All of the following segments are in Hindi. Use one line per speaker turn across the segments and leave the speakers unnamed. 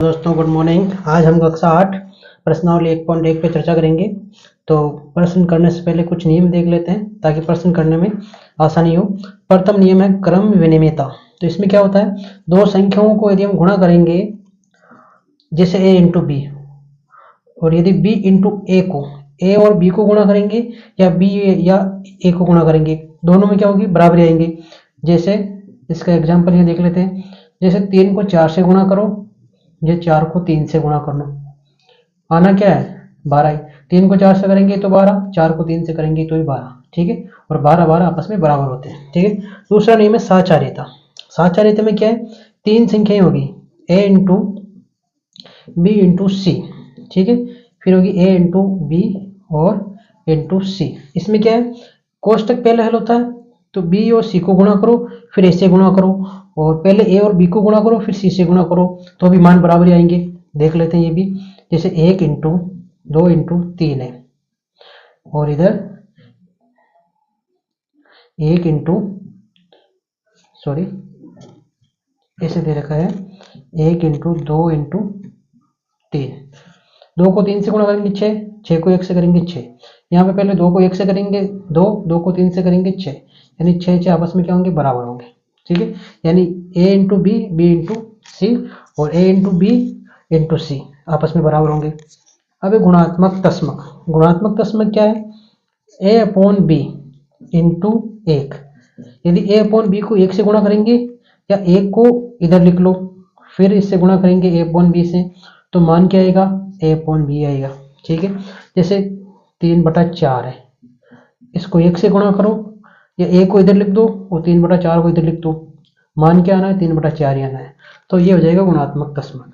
दोस्तों गुड मॉर्निंग। आज हम कक्षा 8 प्रश्नावली 1.1 पे चर्चा करेंगे। तो प्रश्न करने से पहले कुछ नियम देख लेते हैं ताकि प्रश्न करने में आसानी हो। प्रथम नियम है क्रम विनिमयता। तो इसमें क्या होता है, दो संख्याओं को यदि हम गुणा करेंगे जैसे a इंटू बी, और यदि b इंटू ए को a और b को गुणा करेंगे या b या a को गुणा करेंगे, दोनों में क्या होगी, बराबरी आएंगे। जैसे इसका एग्जाम्पल ये देख लेते हैं। जैसे 3 को 4 से गुणा करो, ये 4 को 3 से गुणा कर लो, आना क्या है 12। 3 को 4 से करेंगे तो 12, 4 को 3 से करेंगे तो भी 12, ठीक है। और 12 12 आपस में बराबर होते हैं, ठीक है। दूसरा नियम है साचार्यता। साचार्यता में क्या है, तीन संख्याएं होगी a इंटू बी इंटू सी, ठीक है। फिर होगी a इंटू बी और इंटू सी। इसमें क्या है, कोष्टक पहले हल होता है तो b और c को गुणा करो, फिर a से गुणा करो, और पहले a और b को गुणा करो फिर c से गुणा करो, तो भी मान बराबर आएंगे। देख लेते हैं ये भी। जैसे 1 इंटू 2 इंटू 3 है, और इधर 1 इंटू सॉरी ऐसे दे रखा है 1 इंटू 2 इंटू 3। 2 को 3 से गुणा करेंगे 6, 6 को 1 से करेंगे 6। यहाँ पे पहले 2 को 1 से करेंगे 2, 2 को 3 से करेंगे 6, यानी 6 6 आपस में क्या होंगे, बराबर होंगे, ठीक है। यानी a into B, B into C, और a into B into C आपस में बराबर होंगे। अब गुणात्मक तस्मक। गुणात्मक तस्मक क्या है, a अपॉन बी इंटू 1। यदि a अपॉन बी को 1 से गुणा करेंगे या 1 को इधर लिख लो, फिर इससे गुणा करेंगे a अपॉन बी से, तो मान क्या आएगा, a अपॉन बी आएगा, ठीक है। जैसे 3/4 है, इसको 1 से गुणा करो या a को इधर लिख दो और 3/4 को इधर लिख दो, मान क्या आना है, 3/4 ही आना है। तो ये हो जाएगा गुणात्मक तस्मक।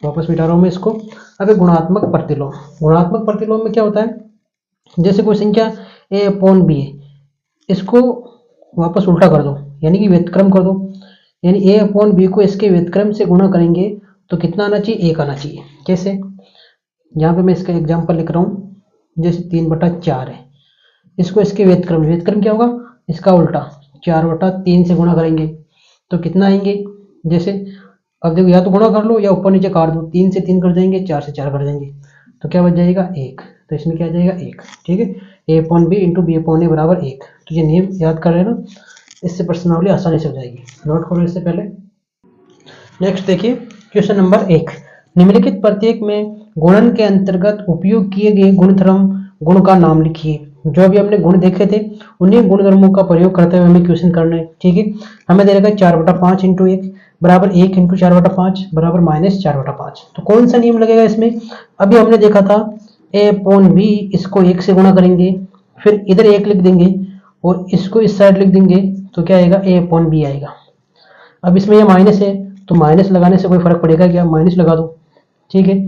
वापस मिटा रहा हूँ मैं इसको। अब गुणात्मक प्रतिलोम। गुणात्मक प्रतिलोम में क्या होता है, जैसे कोई संख्या a अपॉन बी है, इसको वापस उल्टा कर दो, यानी कि व्युत्क्रम कर दो। यानी a अपॉन बी को इसके व्युत्क्रम से गुणा करेंगे तो कितना आना चाहिए, 1 आना चाहिए। कैसे, यहाँ पे मैं इसका एग्जाम्पल लिख रहा हूँ। जैसे 3/4 है, इसको इसके व्युत्क्रम, व्युत्क्रम क्या होगा, इसका उल्टा 4/3 से गुणा करेंगे तो कितना आएंगे। जैसे अब देखो, या तो गुणा कर लो या ऊपर नीचे काट दो, 3 से 3 कर देंगे, 4 से 4 कर देंगे, तो क्या बच जाएगा 1। तो इसमें क्या आ जाएगा 1, ठीक है। a upon B into B upon A बराबर 1। तो ये नियम याद कर लेना, इससे प्रश्नावली आसानी से हो जाएगी। नोट करो इससे पहले। नेक्स्ट देखिए क्वेश्चन नंबर 1। निम्नलिखित प्रत्येक में गुणन के अंतर्गत उपयोग किए गए गुणधर्म गुण का नाम लिखिए। जो अभी हमने गुण देखे थे उन्हीं गुणधर्मों का प्रयोग करते हुए हमें क्वेश्चन करना है, ठीक है। हमें दे रखा है 4/5 इंटू 1 बराबर 1 इंटू 4/5 बराबर -4/5। तो कौन सा नियम लगेगा इसमें, अभी हमने देखा था a अपॉन बी, इसको 1 से गुणा करेंगे, फिर इधर 1 लिख देंगे और इसको इस साइड लिख देंगे, तो क्या आएगा, a अपॉन बी आएगा। अब इसमें यह माइनस है तो माइनस लगाने से कोई फर्क पड़ेगा क्या, माइनस लगा दो, ठीक है।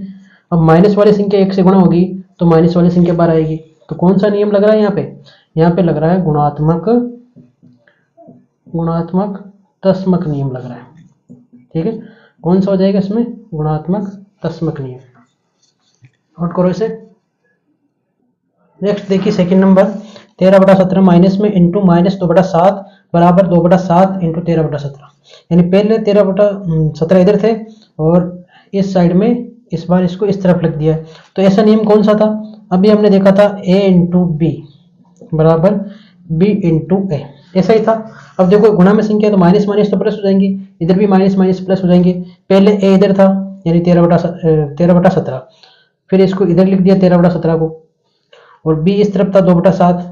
अब माइनस वाली संख्या 1 से गुणा होगी तो माइनस वाली संख्या बाहर आएगी। तो कौन सा नियम लग रहा है यहाँ पे लग रहा है गुणात्मक तस्मक नियम लग रहा है, ठीक है। कौन सा हो जाएगा इसमें, गुणात्मक तस्मक नियम। नोट करो इसे। नेक्स्ट देखिए सेकंड नंबर, 13/17 माइनस में इंटू -2/7 बराबर 2/7 इंटू 13/17। यानी पहले 13/17 इधर थे और इस साइड में इस बार इसको इस तरफ लिख दिया है। तो ऐसा नियम कौन सा था, अभी हमने देखा था a इंटू बी बराबर b इंटू ए, ऐसा ही था। अब देखो गुणा में संख्या तो माइनस माइनस तो प्लस हो जाएंगे, इधर भी माइनस माइनस प्लस हो जाएंगे। पहले a इधर था यानी 13/17, फिर इसको इधर लिख दिया 13/17 को, और b इस तरफ था 2/7,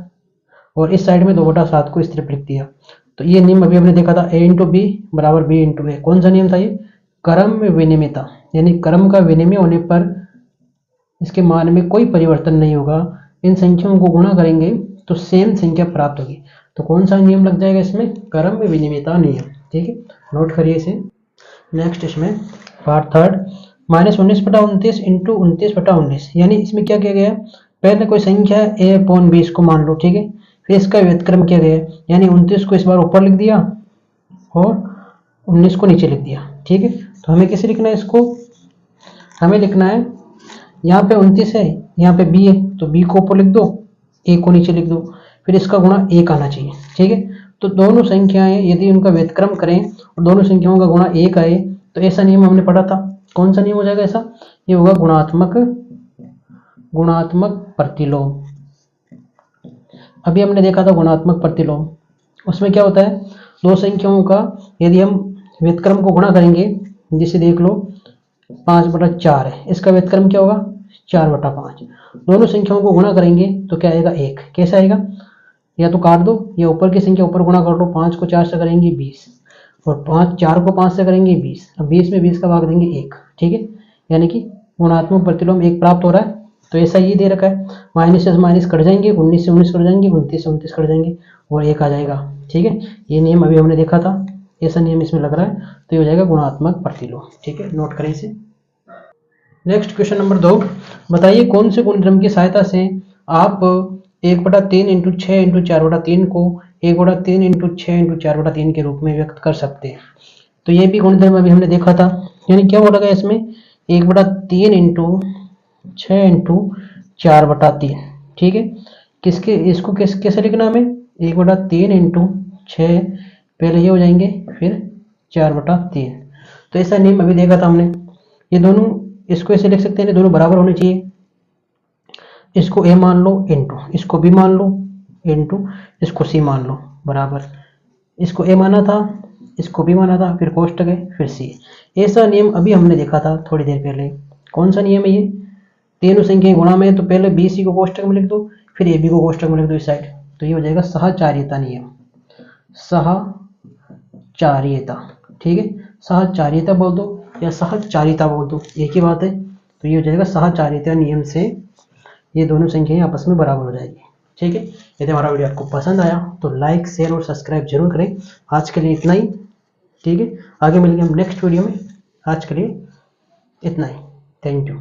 और इस साइड में 2/7 को इस तरफ लिख दिया। तो ये नियम अभी हमने देखा था a इंटू बी बराबर b इंटू ए। कौन सा नियम था ये, क्रम विनिमयता, यानी क्रम का विनिमय होने पर इसके मान में कोई परिवर्तन नहीं होगा। इन संख्याओं को गुणा करेंगे तो सेम संख्या प्राप्त होगी। तो कौन सा नियम लग जाएगा इसमें, क्रम विनिमयता नियम, ठीक है। नोट करिए इसे। नेक्स्ट इसमें पार्ट थर्ड, -19/29 इंटू 29/19। यानी इसमें क्या किया गया, पहले कोई संख्या a अपॉन बी इसको मान लो, ठीक है। फिर इसका व्युत्क्रम किया गया, यानी 29 को इस बार ऊपर लिख दिया और 19 को नीचे लिख दिया, ठीक है। तो हमें कैसे लिखना है इसको, हमें लिखना है यहाँ पे 29 है, यहाँ पे b है, तो b को ऊपर लिख दो, a को नीचे लिख दो, फिर इसका गुणा 1 आना चाहिए, ठीक है। तो दोनों संख्याएं यदि उनका व्युत्क्रम करें और दोनों संख्याओं का गुणा 1 आए तो ऐसा नियम हमने पढ़ा था, कौन सा नियम हो जाएगा ऐसा? ये होगा गुणात्मक प्रतिलोम। अभी हमने देखा था गुणात्मक प्रतिलोम, उसमें क्या होता है, दो संख्याओं का यदि हम व्युत्क्रम को गुणा करेंगे, जिसे देख लो 5/4 है, इसका व्युत्क्रम क्या होगा 4/5। दोनों संख्याओं को गुणा करेंगे तो क्या आएगा 1। कैसे आएगा? या तो काट दो, या ऊपर की संख्या ऊपर गुणा कर लो, 5 को 4 से करेंगे 20, और 4 को 5 से करेंगे 20। अब 20 में 20 का भाग देंगे 1, ठीक है, यानी कि गुणात्मक प्रतिलोम 1 प्राप्त हो रहा है। तो ऐसा ये दे रखा है, माइनस से माइनस कट जाएंगे, 19 से 19 कट जाएंगे, 29 से 29 कट जाएंगे और 1 आ जाएगा, ठीक है। ये नियम अभी हमने देखा था, ऐसा नियम इसमें लग रहा है, तो ये हो जाएगा गुणात्मक प्रतिलोम, ठीक है, नोट करें इसे। नेक्स्ट क्वेश्चन नंबर 2, बताइए कौन से गुणधर्म की सहायता से आप 1/3 × 6 × 4/3 को 1/3 × 6 × 4/3 के रूप में व्यक्त कर सकते हैं। तो ये भी गुणधर्म अभी हमने देखा था, यानी क्या बोला गया इसमें 1/3 × 6 × 4/3, ठीक है। किसके इसको कैसे लिखना हमें 1/3 × 6, पहले ये हो जाएंगे फिर 4/3। तो ऐसा नियम अभी देखा था हमने, ये दोनों इसको ऐसे लिख सकते हैं, दोनों बराबर होने चाहिए। इसको a मान लो इंटू, इसको b मान लो इंटू, इसको c मान लो बराबर। इसको a माना था, इसको b माना था, फिर कोष्टक है, फिर c। ऐसा नियम अभी हमने देखा था थोड़ी देर पहले। कौन सा नियम है ये? तीनों संख्याएं गुणा में, तो पहले b c को कोष्टक में लिख दो, फिर a b को कोष्टक में लिख दो इस साइड। तो ये हो जाएगा सहचार्यता नियम, सहचार्यता, ठीक है। सहचार्यता बोल दो या सहचारिता बोल दो, एक ही बात है। तो ये हो जाएगा सहचार्यता नियम से ये दोनों संख्याएं आपस में बराबर हो जाएगी, ठीक है। यदि हमारा वीडियो आपको पसंद आया तो लाइक शेयर और सब्सक्राइब जरूर करें। आज के लिए इतना ही, ठीक है, आगे मिलेंगे हम नेक्स्ट वीडियो में। आज के लिए इतना ही, थैंक यू।